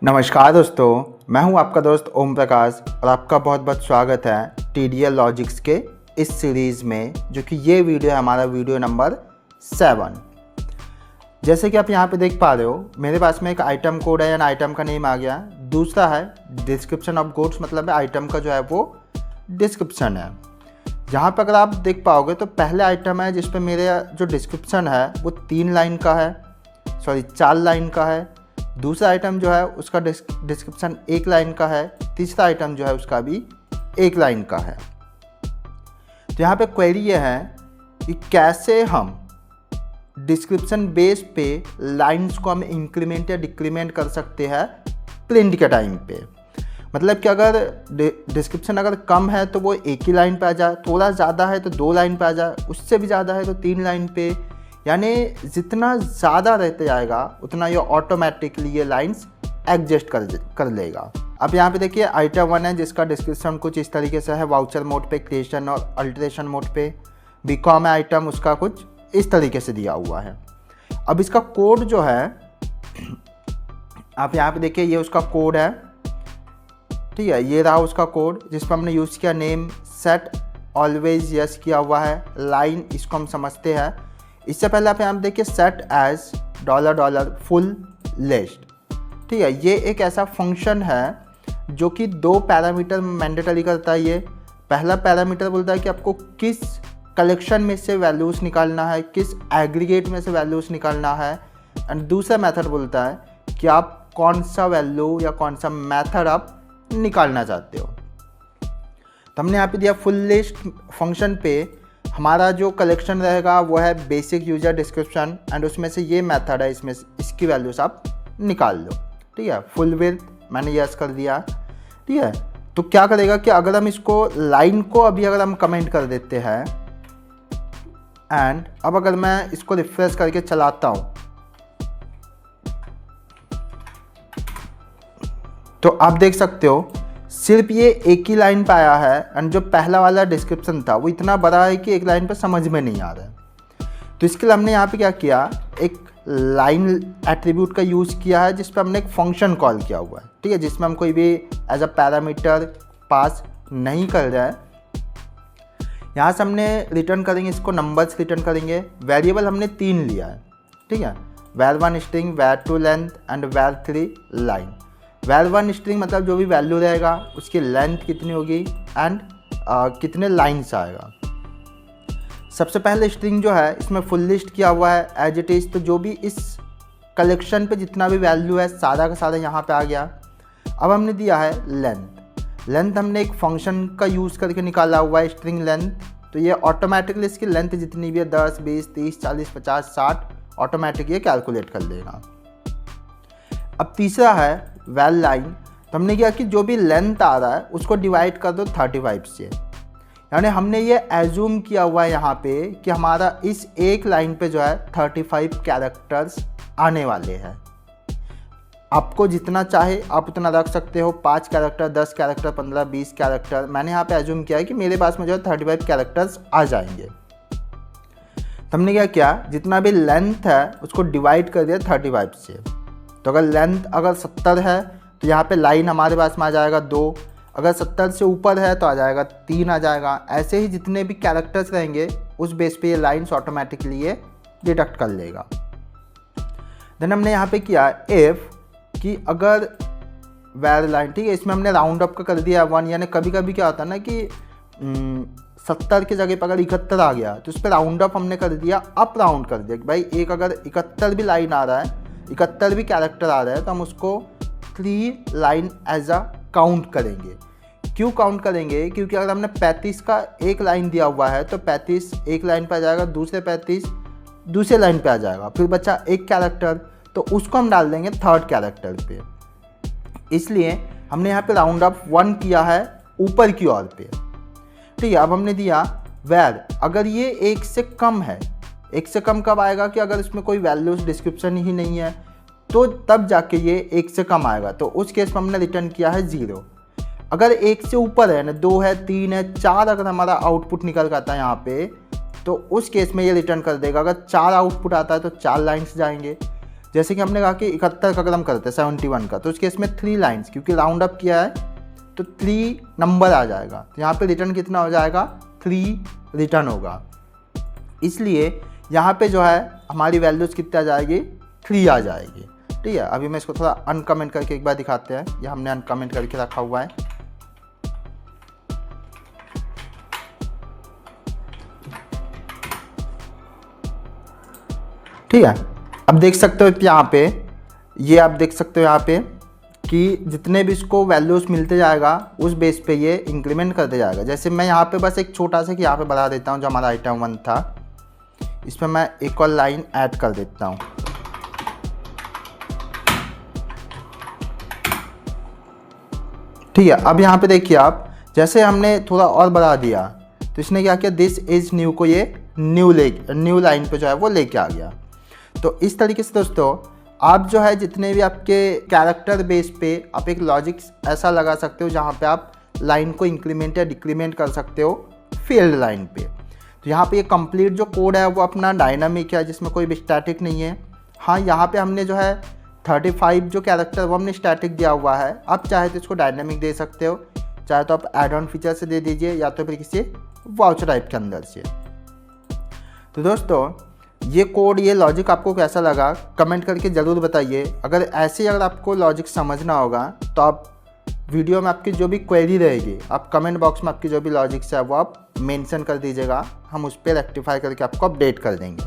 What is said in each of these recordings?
नमस्कार दोस्तों, मैं हूं आपका दोस्त ओम प्रकाश और आपका बहुत बहुत स्वागत है टीडीएल लॉजिक्स के इस सीरीज़ में, जो कि ये वीडियो है हमारा वीडियो नंबर 7। जैसे कि आप यहां पे देख पा रहे हो, मेरे पास में एक आइटम कोड है यानी आइटम का नेम आ गया। दूसरा है डिस्क्रिप्शन ऑफ गुड्स, मतलब आइटम का जो है वो डिस्क्रिप्शन है। जहाँ पर अगर आप देख पाओगे तो पहले आइटम है जिस पर मेरे जो डिस्क्रिप्शन है वो 3 लाइन का है, 4 लाइन का है। दूसरा आइटम जो है उसका डिस्क्रिप्शन 1 लाइन का है। तीसरा आइटम जो है उसका भी 1 लाइन का है। तो यहाँ पे क्वेरी ये है कि कैसे हम डिस्क्रिप्शन बेस पे लाइंस को हम इंक्रीमेंट या डिक्रीमेंट कर सकते हैं प्रिंट के टाइम पे। मतलब कि अगर डिस्क्रिप्शन अगर कम है तो वो 1 ही लाइन पे आ जाए, थोड़ा ज़्यादा है तो 2 लाइन पे आ जाए, उससे भी ज़्यादा है तो 3 लाइन पे। यानी जितना ज़्यादा रहते जाएगा उतना ये ऑटोमेटिकली ये लाइंस एडजस्ट कर लेगा। अब यहाँ पे देखिए आइटम 1 है जिसका डिस्क्रिप्शन कुछ इस तरीके से है, वाउचर मोड पे, क्रिएशन और अल्टरेशन मोड पे। बीकॉम है आइटम, उसका कुछ इस तरीके से दिया हुआ है। अब इसका कोड जो है आप यहाँ पे देखिए, ये उसका कोड है, ठीक है। ये रहा उसका कोड जिस पर हमने यूज़ किया नेम सेट ऑलवेज यस किया हुआ है। लाइन इसको हम समझते हैं। इससे पहले आप यहाँ देखिए सेट एज $$ फुल लिस्ट, ठीक है। ये एक ऐसा फंक्शन है जो कि 2 पैरामीटर मैंडेटरी करता है। ये पहला पैरामीटर बोलता है कि आपको किस कलेक्शन में से वैल्यूज़ निकालना है, किस एग्रीगेट में से वैल्यूज़ निकालना है। एंड दूसरा मेथड बोलता है कि आप कौन सा वैल्यू या कौन सा मेथड आप निकालना चाहते हो। तो हमने यहाँ पे दिया फुल लिस्ट फंक्शन पे हमारा जो कलेक्शन रहेगा वो है बेसिक यूजर डिस्क्रिप्शन, एंड उसमें से ये मेथड है, इसमें इसकी वैल्यूज आप निकाल लो, ठीक है। फुल विड्थ मैंने यस कर दिया, ठीक है। तो क्या करेगा कि अगर हम इसको लाइन को अभी अगर हम कमेंट कर देते हैं, एंड अब अगर मैं इसको रिफ्रेश करके चलाता हूँ तो आप देख सकते हो सिर्फ ये 1 ही लाइन पे आया है। एंड जो पहला वाला डिस्क्रिप्शन था वो इतना बड़ा है कि 1 लाइन पे समझ में नहीं आ रहा है। तो इसके लिए हमने यहाँ पे क्या किया, एक लाइन एट्रीब्यूट का यूज़ किया है जिस पे हमने एक फंक्शन कॉल किया हुआ है, ठीक है, जिसमें हम कोई भी एज अ पैरामीटर पास नहीं कर रहे हैं। यहाँ से हमने रिटर्न करेंगे, इसको नंबर्स रिटर्न करेंगे। वेरिएबल हमने 3 लिया है, ठीक है। var1 string, var2 length and var3 line. var1 string मतलब जो भी वैल्यू रहेगा उसकी लेंथ कितनी होगी एंड कितने लाइन्स आएगा। सबसे पहले स्ट्रिंग जो है इसमें फुल लिस्ट किया हुआ है एज इट इज़। तो जो भी इस कलेक्शन पे जितना भी वैल्यू है सारा का सारा यहाँ पे आ गया। अब हमने दिया है लेंथ। लेंथ हमने एक फंक्शन का यूज़ करके निकाला हुआ है स्ट्रिंग लेंथ। तो ये ऑटोमेटिकली इसकी लेंथ जितनी भी है 10, 20, 30, 40, 50, 60 ऑटोमेटिक ये कैलकुलेट कर लेगा। अब तीसरा है वैल लाइन। तो हमने किया कि जो भी लेंथ आ रहा है उसको डिवाइड कर दो 35 से। यानी हमने ये एज्यूम किया हुआ है यहाँ पे कि हमारा इस एक लाइन पे जो है 35 कैरेक्टर्स आने वाले हैं। आपको जितना चाहे आप उतना रख सकते हो, 5 कैरेक्टर, 10 कैरेक्टर, 15, 20 कैरेक्टर। मैंने यहाँ पे एज्यूम किया है कि मेरे पास में जो है 35 कैरेक्टर्स आ जाएंगे। तो हमने क्या किया, जितना भी लेंथ है उसको डिवाइड कर दिया 35 से। तो अगर लेंथ अगर 70 है तो यहाँ पे लाइन हमारे पास में आ जाएगा 2। अगर 70 से ऊपर है तो आ जाएगा 3 आ जाएगा। ऐसे ही जितने भी कैरेक्टर्स रहेंगे उस बेस पे ये लाइन्स ऑटोमेटिकली ये डिडक्ट कर लेगा। देन हमने यहाँ पे किया इफ़ कि अगर वैर लाइन, ठीक है, इसमें हमने राउंड अप का कर दिया 1। यानी कभी कभी क्या होता है ना कि 70 की जगह पर अगर 71 आ गया तो उस पर राउंड अप हमने कर दिया, अप राउंड कर दिया कि भाई एक अगर 71 भी लाइन आ रहा है, 71 भी कैरेक्टर आ रहा है तो हम उसको 3 लाइन एज अ काउंट करेंगे। क्यों काउंट करेंगे? क्योंकि अगर हमने 35 का एक लाइन दिया हुआ है तो 35 एक लाइन पे आ जाएगा, दूसरे 35 दूसरे लाइन पे आ जाएगा, फिर बचा एक कैरेक्टर तो उसको हम डाल देंगे 3rd कैरेक्टर पे। इसलिए हमने यहाँ पे राउंड अप 1 किया है ऊपर की ओर पे, ठीक है। अब हमने दिया वैर अगर ये 1 से कम है। 1 से कम कब आएगा कि अगर इसमें कोई वैल्यूज डिस्क्रिप्शन ही नहीं है तो तब जाके ये 1 से कम आएगा। तो उस केस में हमने रिटर्न किया है 0। अगर 1 से ऊपर है ना, 2 है, 3 है, 4 अगर हमारा आउटपुट निकल कर आता है यहाँ पे तो उस केस में ये रिटर्न कर देगा। अगर 4 आउटपुट आता है तो 4 लाइन्स जाएंगे। जैसे कि हमने कहा कि 71 का अगर हम करते हैं 71 का, तो उसके इसमें 3 लाइन्स, क्योंकि राउंड अप किया है तो 3 नंबर आ जाएगा। तो यहाँ पे रिटर्न कितना हो जाएगा, 3 रिटर्न होगा। इसलिए यहाँ पे जो है हमारी वैल्यूज़ कितनी आ जाएगी, 3 आ जाएगी। ठीक है, अभी मैं इसको थोड़ा अनकमेंट करके एक बार दिखाते हैं। ये हमने अनकमेंट करके रखा हुआ है। ठीक है, अब देख सकते हो यहाँ पे, ये आप देख सकते हो यहाँ पे कि जितने भी इसको वैल्यूज़ मिलते जाएगा उस बेस पे ये इंक्रीमेंट करते जाएगा। जैसे मैं यहाँ पे बस एक छोटा सा कि यहाँ पे बढ़ा देता हूँ, जो हमारा आइटम 1 था इसमें मैं एक और लाइन ऐड कर देता हूँ। ठीक है, अब यहाँ पे देखिए आप, जैसे हमने थोड़ा और बढ़ा दिया तो इसने क्या किया, दिस इज़ न्यू को ये न्यू लाइन पे जो है वो लेके आ गया। तो इस तरीके से दोस्तों आप जो है जितने भी आपके कैरेक्टर बेस पे आप एक लॉजिक ऐसा लगा सकते हो जहाँ पे आप लाइन को इंक्रीमेंट या डिक्रीमेंट कर सकते हो फील्ड लाइन पे। तो यहाँ पे ये कंप्लीट जो कोड है वो अपना डायनामिक है, जिसमें कोई भी स्टैटिक नहीं है। हाँ, यहाँ पे हमने जो है 35 जो कैरेक्टर वो हमने स्टैटिक दिया हुआ है। आप चाहे तो इसको डायनामिक दे सकते हो, चाहे तो आप एड ऑन फीचर से दे दीजिए या तो फिर किसी वाउचर टाइप के अंदर से। तो दोस्तों ये कोड, ये लॉजिक आपको कैसा लगा कमेंट करके ज़रूर बताइए। अगर आपको लॉजिक समझना होगा तो आप वीडियो में आपकी जो भी क्वेरी रहेगी, आप कमेंट बॉक्स में आपकी जो भी लॉजिक्स है वो आप मेंशन कर दीजिएगा, हम उस पर रेक्टिफाई करके आपको अपडेट कर देंगे।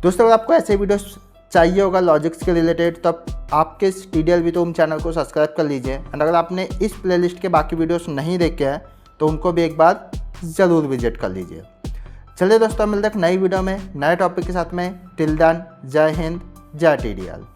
दोस्तों अगर आपको ऐसे वीडियोस चाहिए होगा लॉजिक्स के रिलेटेड तो आपके इस TDL With चैनल को सब्सक्राइब कर लीजिए। एंड अगर आपने इस प्लेलिस्ट के बाकी वीडियोस नहीं देखे हैं तो उनको भी एक बार ज़रूर विजिट कर लीजिए। चलिए दोस्तों, मिलते हैं एक नई वीडियो में नए टॉपिक के साथ में। टिल देन, जय हिंद, जय TDL।